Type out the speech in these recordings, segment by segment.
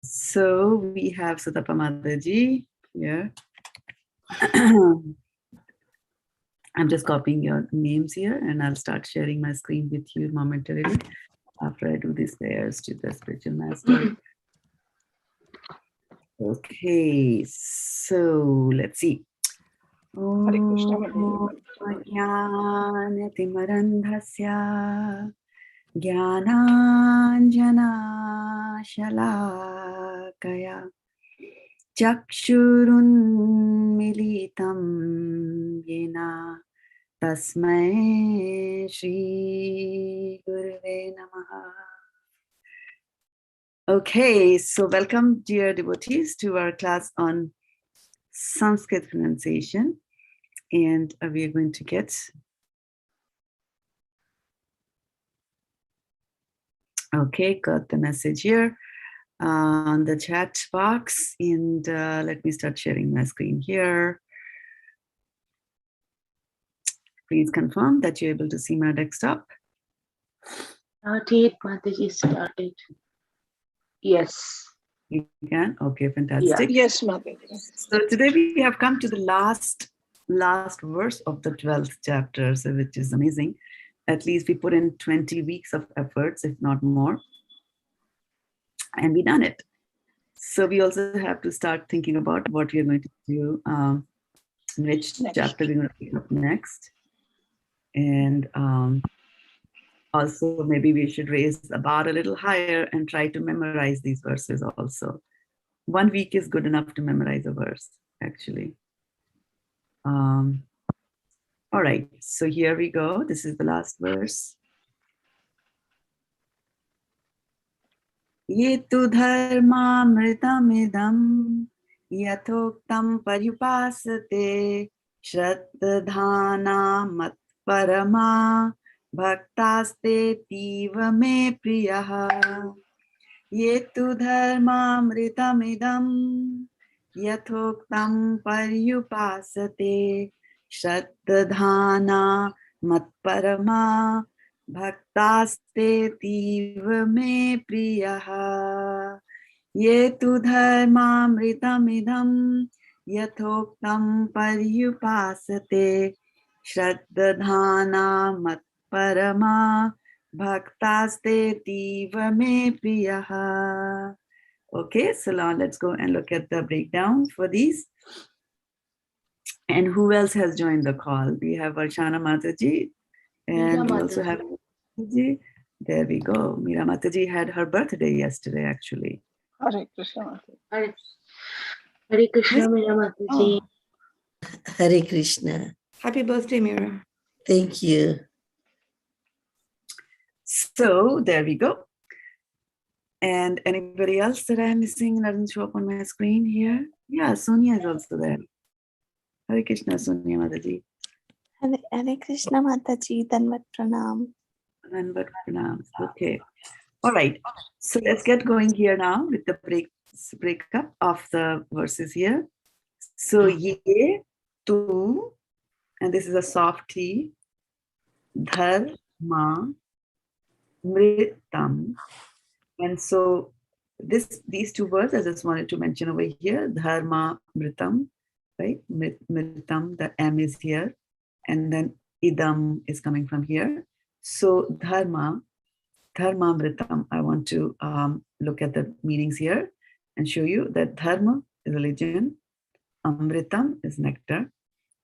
So we have Sutapa Mataji here. I'm just copying your names here and I'll start sharing my screen with you momentarily after I do these prayers to the spiritual master. Okay, so let's see. Hare Krishna. Jnanatimarandhasya Jnananjanashalakaya Chakshurunmilitam Yena Tasmai Shri Gurave Namaha. Okay, so welcome, dear devotees, to our class on Sanskrit pronunciation. And we are going to get got the message here on the chat box. And let me start sharing my screen here. Please confirm that you're able to see my desktop. Started, Mataji, started. Yes. You can? Okay, fantastic. Yeah. Yes, Mataji. So today we have come to the last verse of the 12th chapter, so which is amazing. At least we put in 20 weeks of efforts, if not more. And we done it. So we also have to start thinking about what we are going to do, which chapter we're going to pick up next. And also maybe we should raise the bar a little higher and try to memorize these verses also. 1 week is good enough to memorize a verse, actually. All right, so here we go. This is the last verse. Ye tu dharmamritamidam yathoktam paryupasate shraddhana matparama bhaktaste tiva me priyaha. Ye tu dharmamritamidam yathoktam paryupasate shraddhana matparama Bhaktaste tiva me priyaha. Ye tu dharmamritamidam yathoktam paryupasate shraddhana matparama bhaktaste tiva me priyaha. Okay, so now let's go and look at the breakdown for these. And who else has joined the call? We have Archana Mataji. And we also have Mataji. There we go. Meera Mataji had her birthday yesterday, actually. Hare Krishna. Hare Krishna, Meera Mataji. Hare Krishna. Happy birthday, Meera. Thank you. So there we go. And anybody else that I'm missing doesn't show up on my screen here? Yeah, Sonia is also there. Hare Krishna, Sonia Mataji. Hare Krishna Mataji, Danvat Pranam. Danvat Pranam. Okay. All right. So let's get going here now with the breakup of the verses here. So ye, tu, and this is a soft T, dharma, mritam. And so these two words I just wanted to mention over here, dharma, mritam, right? Mritam, the M is here. And then idam is coming from here. So dharma, mritam, I want to look at the meanings here and show you that dharma is religion, amritam is nectar.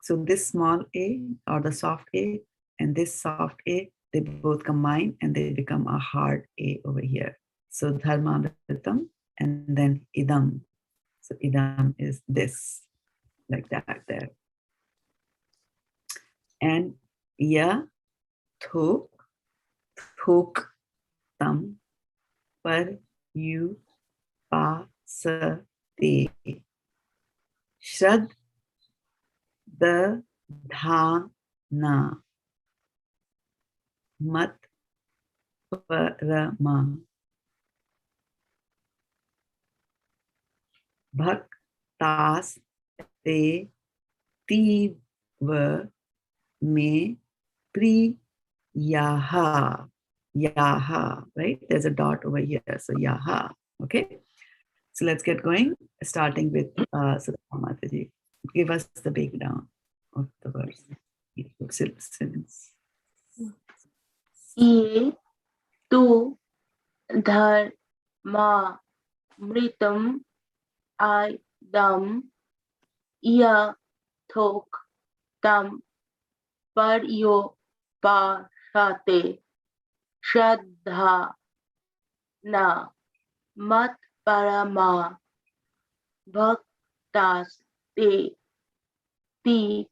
So this small a or the soft a and this soft a, they both combine and they become a hard a over here. So dharma, amritam, and then idam. So idam is this, like that there. And ya, thok, tam, par, you, pa, sa, te. Shrad, the, dha, na. Mat, parama. Bhaktas, te, tiva, me, priyaha. Yaha, right? There's a dot over here. So yaha. Okay. So let's get going, starting with Sadhana Mataji. Give us the breakdown of the verse. Silence. Ye tu dharma mritam idam ya thok tam paryo pashate shraddha na mat parama bhaktas te ti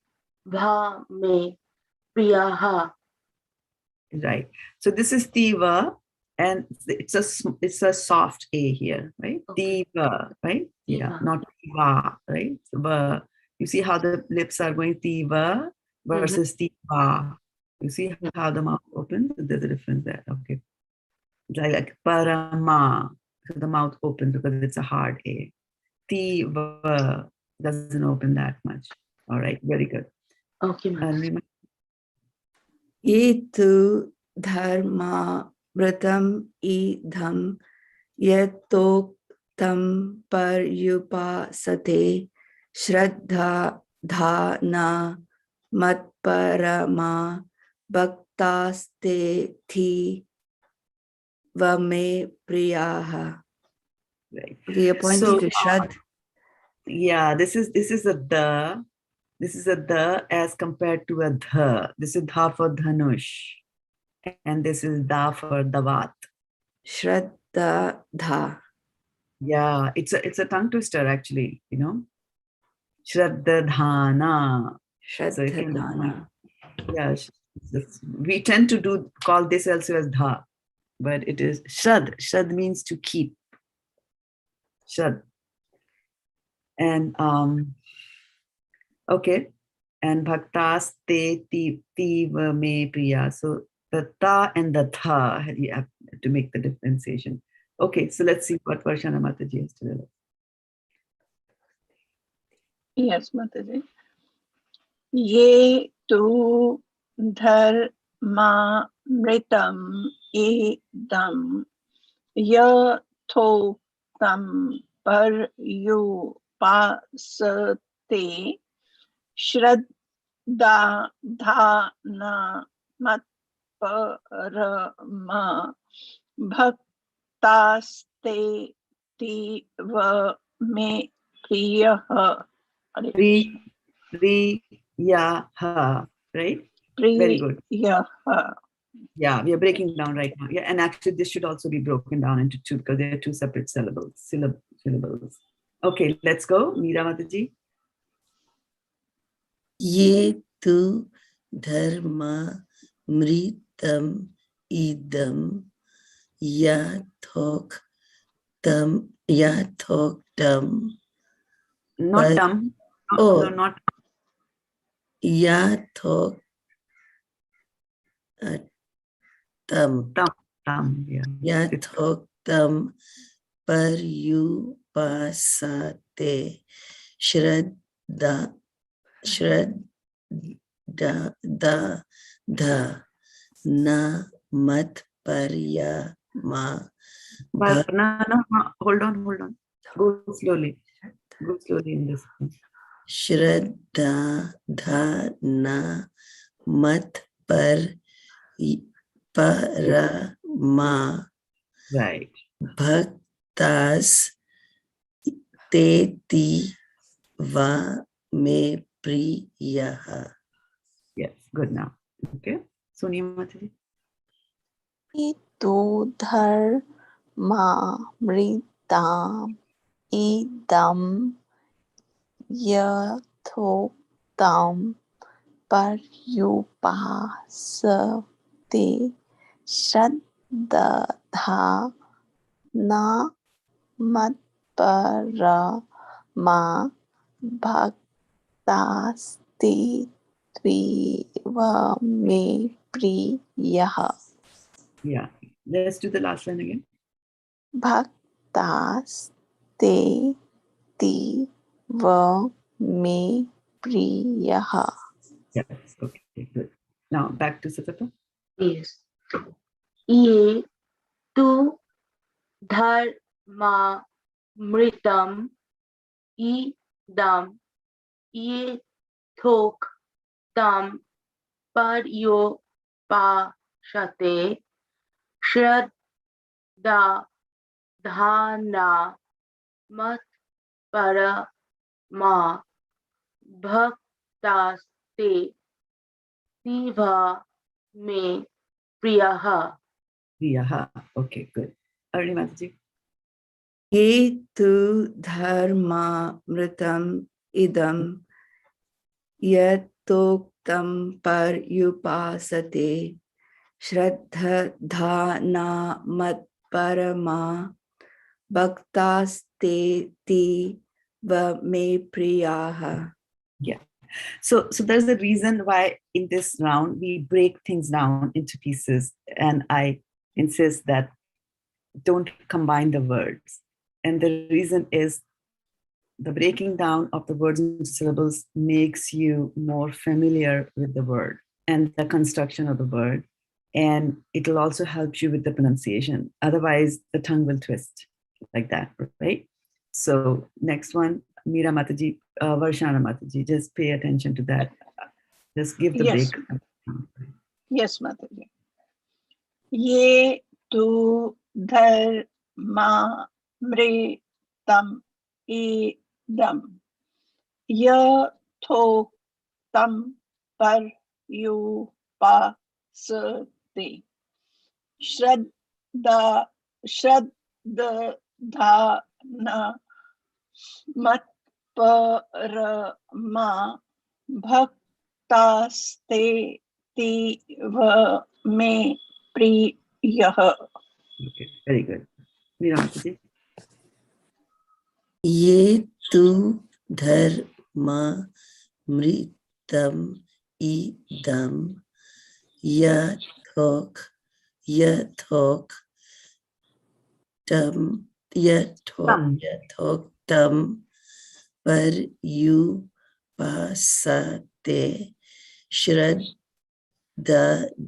bha me priyaha. Right. So this is Tiva, and it's a soft A here, right? Okay. Tiva, right? Yeah, Tiva. not Tiva, right? So, you see how the lips are going Tiva versus Tiva. You see how the mouth opens? There's a difference there. Okay. Like Parama. So the mouth opens because it's a hard A. Tiva doesn't open that much. All right, very good. Okay, ma'am. Ye tu dharma vratam idham yatok tam paryupasate shraddha dhana matparama bhaktaste thi vame priyaha. Right. Okay, you're pointing So, to Shraddha. yeah, this is a the. This is a the as compared to a dha. This is dha for dhanush, and this is da for davat. Shraddha dha. Yeah, it's a tongue twister actually. You know, Shraddha-dhana. So if you Shraddha-dhana. yeah, we tend to call this also as dha, but it is shrad. Shrad means to keep. Shrad. And okay, and bhaktas te tiva me priya. So the ta and the tha, you have to make the differentiation. Okay, so let's see what Varshana Mataji has to tell us. Yes, Mataji. Ye tu dharma mritam idam yato tam paryupasate shraddha dhana matparama bhaktaste tiva me priyaha. Priyaha, right? Very good. Priyaha. Yeah, we are breaking down right now. Yeah, and actually this should also be broken down into two because they are two separate syllables. Okay, let's go. Meera Mataji. Ye tu dharma mritam idam yathok tam Not tam. No, not yathok tam yeah. yathok tam paryupasate shraddha na mat paryama But no, hold on. Go slowly. Go slowly in this one. Shraddha dhana mat parama Right. bhaktas teti va me priyaha. Yes, good now. Okay. Sonia Mataji. Itu dharma mritam idam yathoktam paryupasate shraddha na matparama bhaktaste tviva me priyaha. Yeah. Let's do the last line again. Bhaktaste tiva me priyaha. Yes. Okay, good. Now back to Satata. Yes. Ye tu dharma mritam idam ye thok tam paryopashate shraddha dhana mat parama bhaktaste siva me priyaha. Priyaha. Okay, good. Aruni Mataji. Ye tu dharma mritam idam yatoktam paryupasate shraddha dhana mat parama bhaktaste va me priyaha. Yeah. So there's a reason why in this round we break things down into pieces, and I insist that don't combine the words. And the reason is the breaking down of the words into syllables makes you more familiar with the word and the construction of the word. And it'll also help you with the pronunciation. Otherwise, the tongue will twist like that, right? So next one, Meera Mataji, Varshana Mataji, just pay attention to that. Just give the Yes. break. Yes, Mataji. Ye tu dharma mritam idam ya tho tam par yu pa sati shraddha dhana mat parama bhaktaste tiva me priyaha. Okay, very good. Meera Mataji. Ye tu dharma mritam idam yathok tam tam par yu pasate shraddha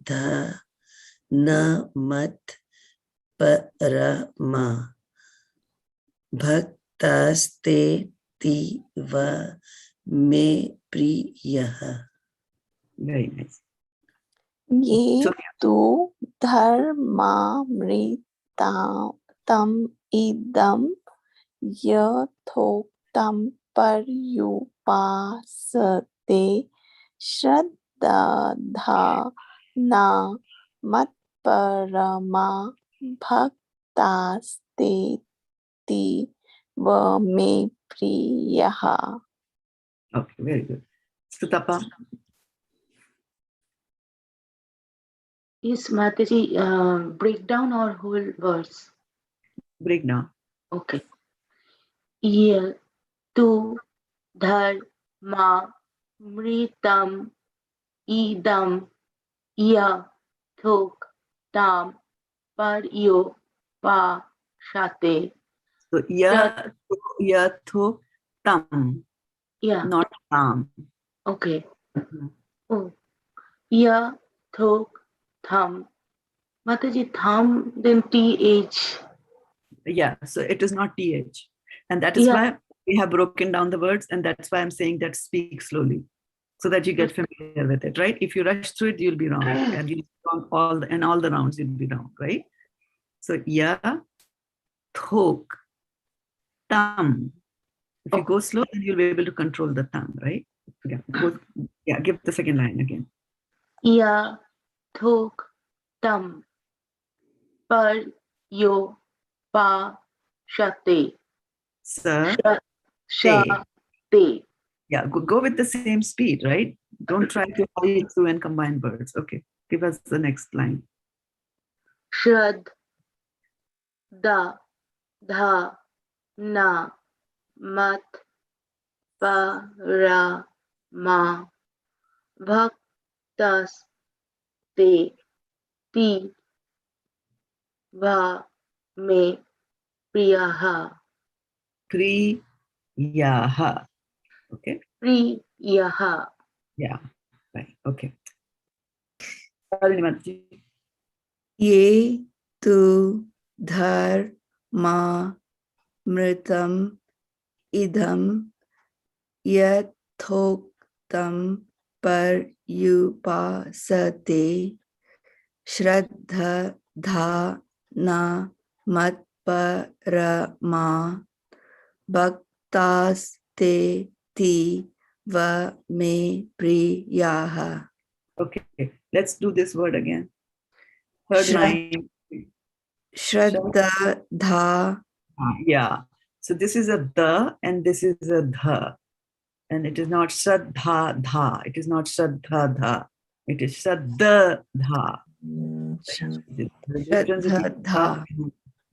dhana mat parama bhaktaste tiva me priyaha. Very nice. Ye So, tu dharmamritam idam yathoktam paryupasate shraddha matparama bhaktaste va me priyaha. okay, very good. Sutapa. Is Mataji breakdown or whole words? Breakdown. Okay. Ye tu dharma mritam idam ya thok tam paryo pa shate. So yatho tam, Yeah, not tam. okay. Mhm. Oh, ya thok tham. Mataji, tham, then th. Yeah, so it is not th, and that is Yeah, why we have broken down the words, and that's why I'm saying that speak slowly, so that you get familiar with it, right? If you rush through it, you'll be wrong, and you'll be wrong all the rounds you'll be wrong, right? So ya thok tam. If you go slow, then you'll be able to control the tongue, right? Yeah, give the second line again. ya thok tam par yo pa shate. Sa Shate. Yeah, go with the same speed, right? Don't try to hurry through and combine words. Okay, give us the next line. Shraddha dha na mat parama bhaktas te ti va me priyaha. Priyaha. Okay. Priyaha. Yeah. Right. Okay. Aruni Mataji. Ye tu dharma mritam idam yathoktam paryupasate Shraddha-dha-na matparama bhaktaste ti va me priyaha. Okay, let's do this word again. Third line. Shraddha-dha. Yeah. So this is a the and this is a the. And it is not Shraddha-dha. It is not Shraddha-dha. It is Shraddha-dha. The difference between Shraddha-dha.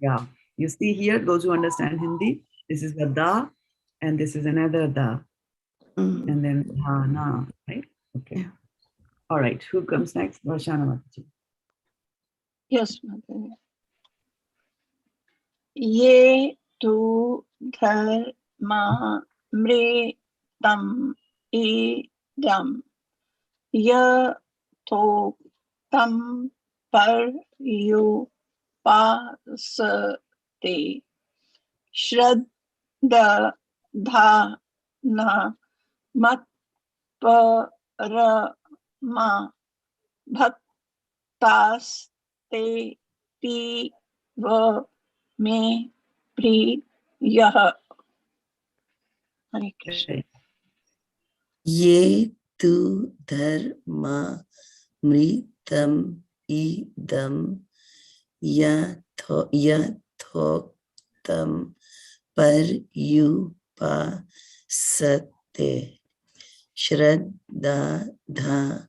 yeah. You see here, those who understand Hindi, this is the da and this is another da. And then dha na, right? Okay. Yeah. All right. Who comes next? Varshana Mataji. Yes, Mataji. Ye tu dharma mritam idam ya to tam par yu pasate shraddha dha na mat parama bhaktaste ti va me priyah. Hare Krishna. Ye tu dharma mritam idam yathoktam paryupasate Shraddha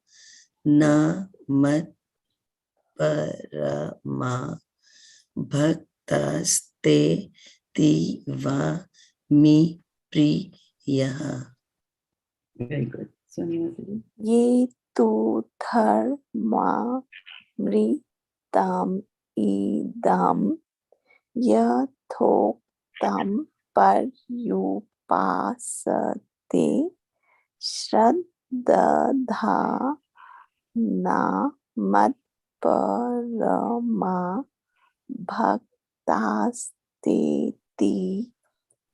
na mat parama bhaktaste tiva mi priyaha. Very good. Sonia Mataji. Ye tu dharma mritam idam yathoktam paryupasate shraddha na matparama bhaktasteti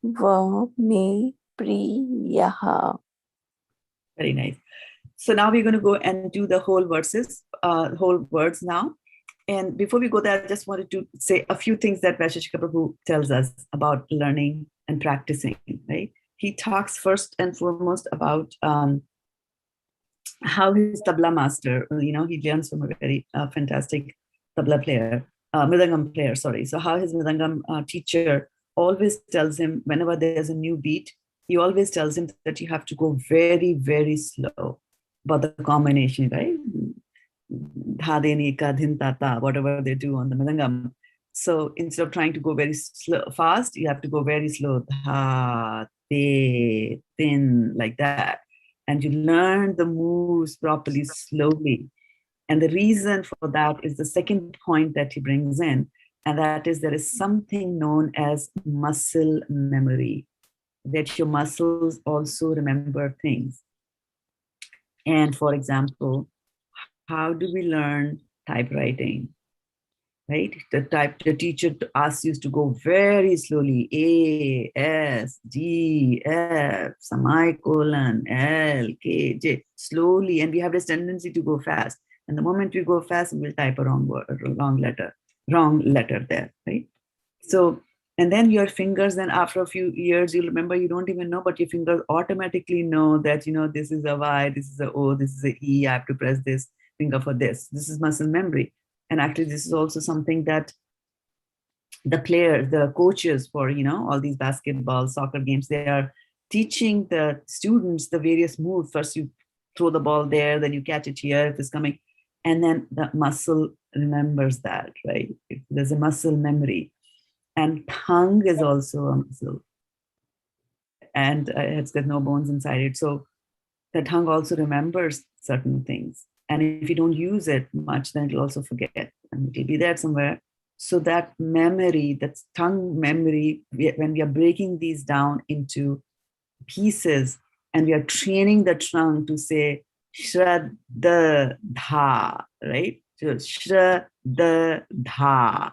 va me priyaha. Very nice. So now we're going to go and do the whole verses, whole words now. And before we go there, I just wanted to say a few things that Vaisheshika Prabhu tells us about learning and practicing, right? He talks first and foremost about how his tabla master, he learns from a very fantastic tabla player, mridangam player, sorry. So how his mridangam teacher always tells him, whenever there's a new beat, he always tells him that you have to go very, very slow about the combination, right? Dha, deni, ka, dhin, ta, ta, whatever they do on the mridangam. So instead of trying to go very slow, fast, you have to go very slow. Dha, te, tin, like that. And you learn the moves properly, slowly. And the reason for that is the second point that he brings in, and that is there is something known as muscle memory, that your muscles also remember things. And for example, how do we learn typewriting? Right? The teacher asks you to go very slowly, A, S, D, F, semicolon, L, K, J, slowly. And we have this tendency to go fast. And the moment we go fast, we'll type a wrong word, a wrong letter there, right? So, and then your fingers, then after a few years, you'll remember, you don't even know, but your fingers automatically know that, this is a Y, this is a O, this is a E, I have to press this finger for this. This is muscle memory. And actually, this is also something that the players, the coaches for, all these basketball, soccer games, they are teaching the students the various moves. First, you throw the ball there, then you catch it here if it's coming. And then the muscle remembers that, right? There's a muscle memory. And tongue is also a muscle. And it's got no bones inside it. So the tongue also remembers certain things. And if you don't use it much, then it'll also forget and it'll be there somewhere. So that memory, that tongue memory, when we are breaking these down into pieces and we are training the tongue to say Shraddha-dha, right? So Shraddha-dha,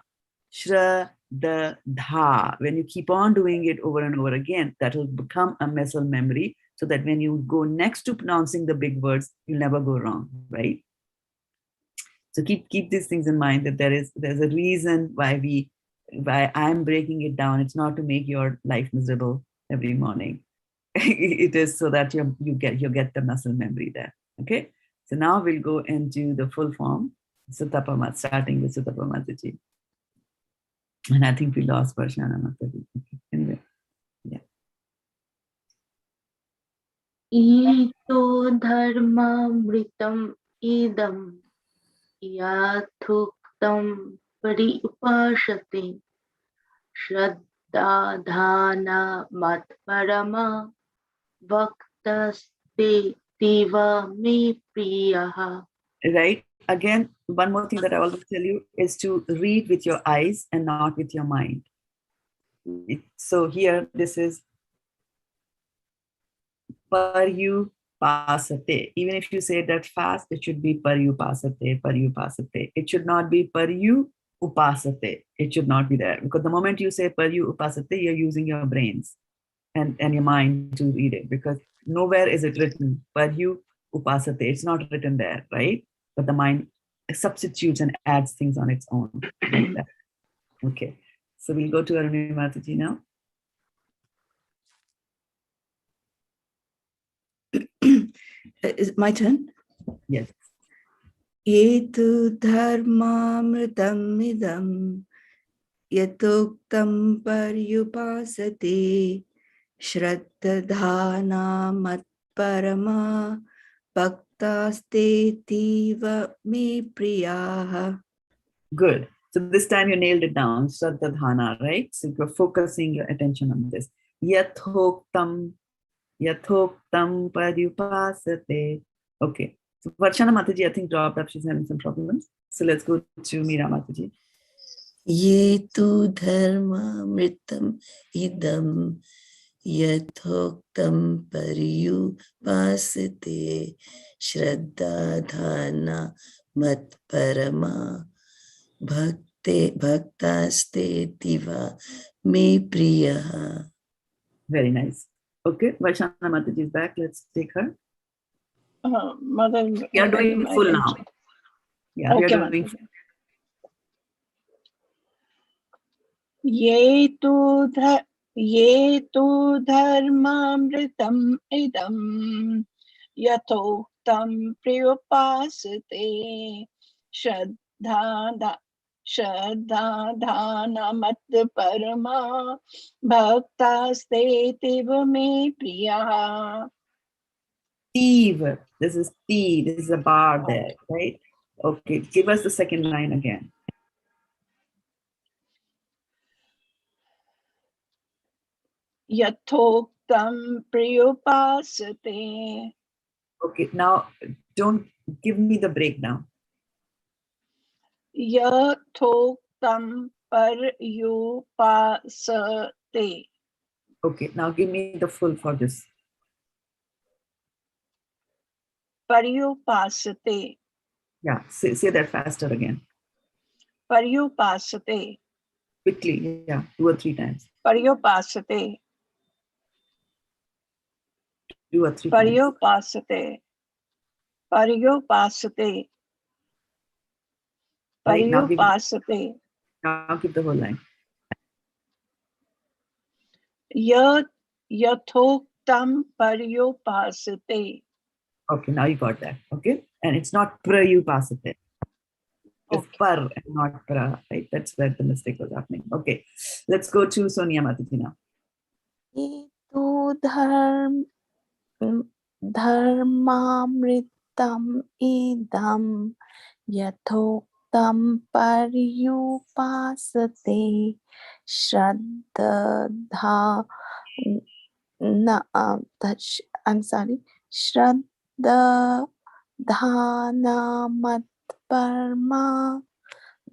Shraddha-dha, the dha. When you keep on doing it over and over again, that will become a muscle memory, so that when you go next to pronouncing the big words, you'll never go wrong, right? So keep these things in mind, that there's a reason why I'm breaking it down. It's not to make your life miserable every morning. It is so that you get the muscle memory there. Okay. So now we'll go into the full form, Sutapamat, starting with Sutapamataji. And I think we lost Varshana Mataji. Anyway, yeah. Ito dharmamritam idam yathuktam pariupashate Shraddha dhana matparama bhaktaste tiva me priyaha. Right. Again, one more thing that I always tell you is to read with your eyes and not with your mind. So here, this is paryupasate. Even if you say that fast, it should be paryupasate, paryupasate. It should not be paryupasate. It should not be there. Because the moment you say paryupasate, you're using your brains and your mind to read it. Because nowhere is it written paryupasate. It's not written there, right? But the mind substitutes and adds things on its own. Like that. Okay. So we'll go to Aruni Mataji now. Is it my turn? Yes. Yetu dharmamritam idam yatoktam paryupasate Shraddha-dhana matparama bhaktaste tiva me priyaha. Good. So this time you nailed it down, Shraddha-dhana, right? So you're focusing your attention on this. Yathoktam paryupasate. Okay. So Varshana Mataji, I think, dropped up. She's having some problems. So let's go to Meera Mataji. Ye tu dharmamritam idam yathoktam paryupasate Shraddha-dhana matparama bhaktaste tiva me priyaha. Very nice. Okay. Varshana Mataji is back. Let's take her. Mother, We are doing full now. Yeah, we are Okay, doing Mataji. Ye tu dharmamritam idam yathoktam priyupasate Shraddha dhana mat parama bhaktaste tiva me priyaha. Steve. This is T. This is a bar there, right? Okay. Give us the second line again. Yathoktam priyupasate. Okay. Now, don't give me the breakdown. Yathoktam paryupasate. Okay. Now give me the full for this. Paryupasate. Yeah. Say that faster again. Paryupasate. Quickly. Yeah. 2 or 3 times. Paryupasate. 2 or 3 times. Paryupasate. Paryupasate. Right, now give Paryupasate. the whole line. Yathoktam paryupasate. Okay, now you got that. Okay. And it's not prayupasate. It's Okay. par and not pra, right? That's where the mistake was happening. Okay. Let's go to Sonia Mataji now. Itu dharmamritam idam yathoktam paryupasate Shraddha Shraddha-dhana matparma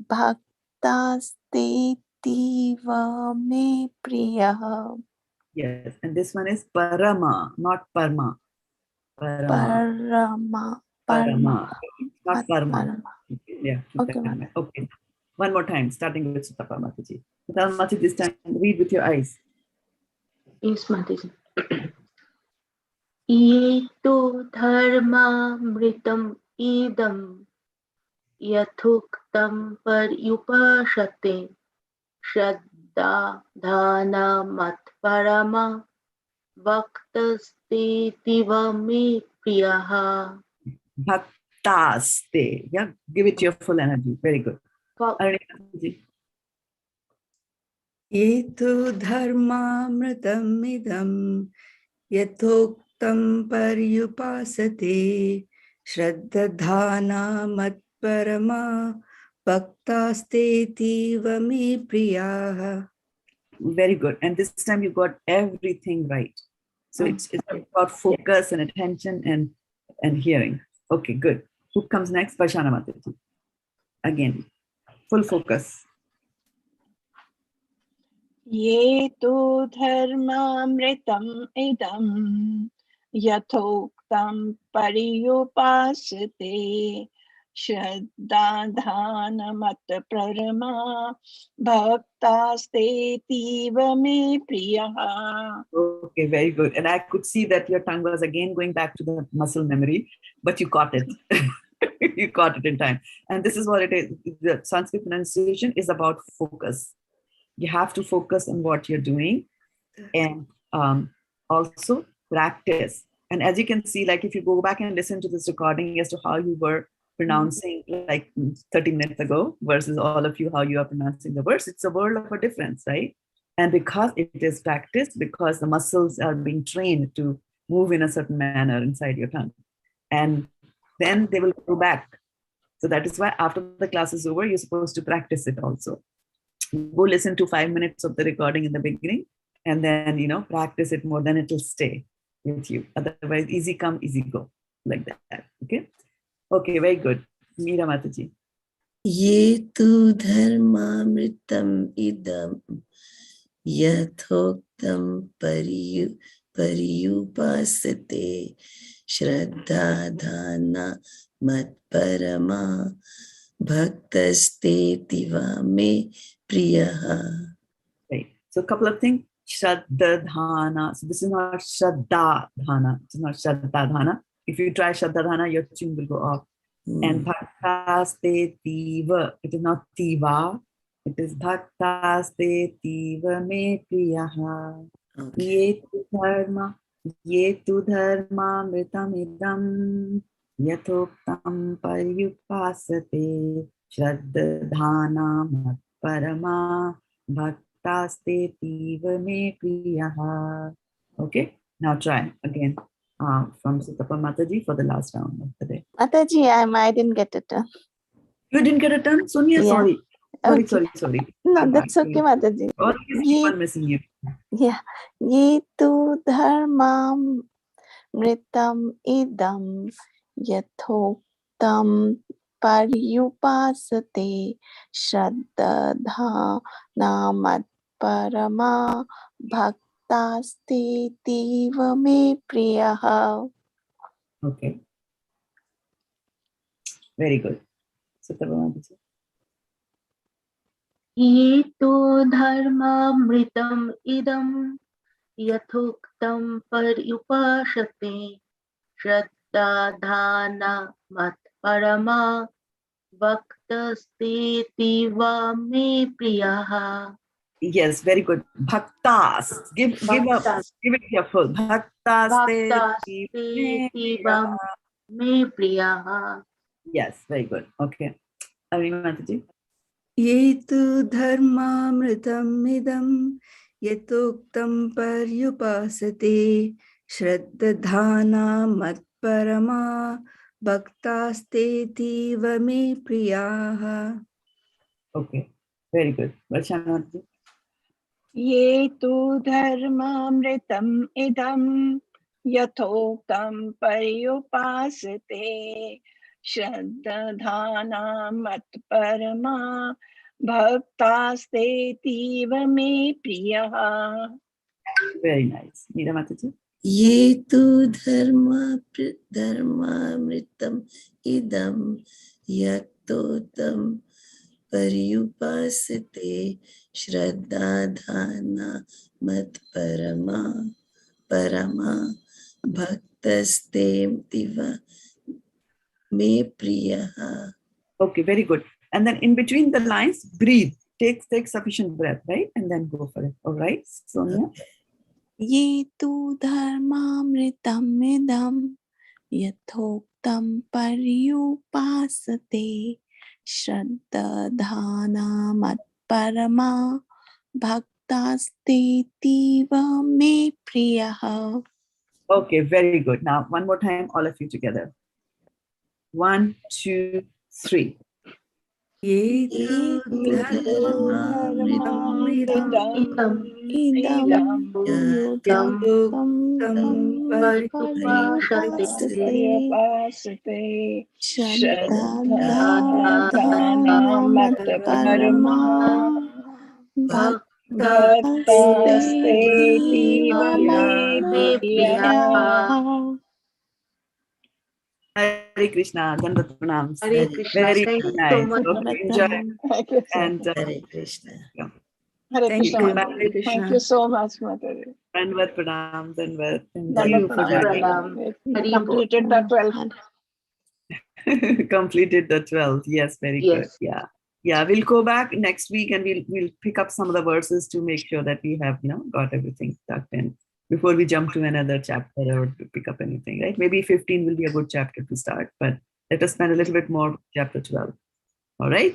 bhaktaste tiva me priyaha. Yes. And this one is parama, not parma. Parama. Parama. Not parma. Parama. Yeah. Keep Okay, that in mind. Okay. One more time, starting with Sutapa Mataji. Sutapa Mataji, this time read with your eyes. Yes, Mataji. Ye tu dharma mritam idam yathuktam paryupashate shraddha dhana mat parama vaktaste tiva me priyaha. Bhaktaste. Yeah, give it your full energy. Very good. Arunika Mataji. Etu dharmamritam idam yathoktam paryupasate Shraddha-dhana matparama bhaktaste tiva me priyaha. Very good. And this time you got everything right. So it's about focus and attention and hearing. Okay, good. Who comes next? Vashana Mataji. Again, full focus. Ye tu dharmamritam idam yathoktam pariyupasate shraddha mat parama bhaktaste tiva me priyaha. Okay, very good. And I could see that your tongue was again going back to the muscle memory, but you caught it. You caught it in time. And this is what it is. The Sanskrit pronunciation is about focus. You have to focus on what you're doing and also practice. And as you can see, like if you go back and listen to this recording as to how you were pronouncing like 30 minutes ago versus all of you, how you are pronouncing the words, it's a world of a difference, right? And because it is practiced, because the muscles are being trained to move in a certain manner inside your tongue. And then they will go back. So that is why after the class is over, you're supposed to practice it also. Go listen to 5 minutes of the recording in the beginning and then, practice it more, then it will stay with you. Otherwise, easy come, easy go, like that. Okay. Okay, very good. Meera Mataji. Ye tu dharmamritam idam yathoktam pariyupasate shraddha dhana matparama bhaktaste tiva me priyaha. Right. So a couple of things. Shraddha-dhana. So this is not Shraddha-dhana. It's not Shraddha-dhana. If you try Shraddha-dhana, your tune will go off. And bhaktaste tiva. It is not tiva. It is bhaktaste tiva me priyaha. Okay. Ye tu dharma mritam idam yathoktam paryupasate shraddha-dhana matparama bhaktaste tiva me priyaha. Okay, now try again from Sutapa Mataji for the last round of the day. Mataji, I didn't get it. You didn't get a turn, Sonia? Yeah. Sorry. Okay. Sorry. No, that's okay, Mataji. Always keep on missing you. Yeah. Ye tu dharmam mritam idam yathoktam paryupasate shraddha namat parama bhaktaste tiva me priyaha. Okay. Very good. Sutapa Mataji. Ye tu dharmamritam idam yathuktam paryupashate shraddha dhana mat parama bhaktaste tiva me priyaha. Yes, very good. Bhaktas. Give it your full. Bhaktas. tiva me priyaha. Yes, very good. Okay. Arima Mataji. Ye tu dharmamritam idam yatoktam paryupasate Shraddha-dhana matparama bhaktaste tiva me priyaha. Okay. Very good. Vashana Mataji. Ye tu dharmamritam idam yathoktam paryupasate shraddha-dhana matparama bhaktaste tiva me priyaha. Very nice. Meera Mataji. Ye tu dharmamritam idam yathoktam Paryupasate Shraddha-dana Parama Bhaktaste Tiva Me Priyaha. Okay, very good. And then in between the lines, breathe. Take sufficient breath, right? And then go for it. All right, Sonia? Ye tu dharmamritam idam yathoktam paryupasate shraddha-dhana matparama bhaktaste tiva me priyaha. Okay, very good. Now, one more time, all of you together. 1, 2, 3. Ye Ye tu tu dharmamritam idam yuktam yudhoktam paryupasate paryupasate Shraddha-dhana Shraddha-dhana-mat-parama Bhaktaste tiva me Bhaktaste-tiva-me-priyaha. Hare Krishna, Dandavat Pranams. Hare Krishna. Very Thank you so nice. much. Okay, enjoy. Hare Krishna. And Hare Krishna. yeah. Hare Thank Krishna, you. Mataji. Hare Krishna. Thank you so much, Mataji. Dandavat Pranams, Dandavat. Thank Dandavat you for Pranam. joining. Pranam. We Hari completed the 12th. Completed the 12th. Yes, very good. Yes. Yeah. Yeah, we'll go back next week and we'll pick up some of the verses to make sure that we have, got everything tucked in before we jump to another chapter or to pick up anything, right? Maybe 15 will be a good chapter to start, but let us spend a little bit more chapter 12. All right.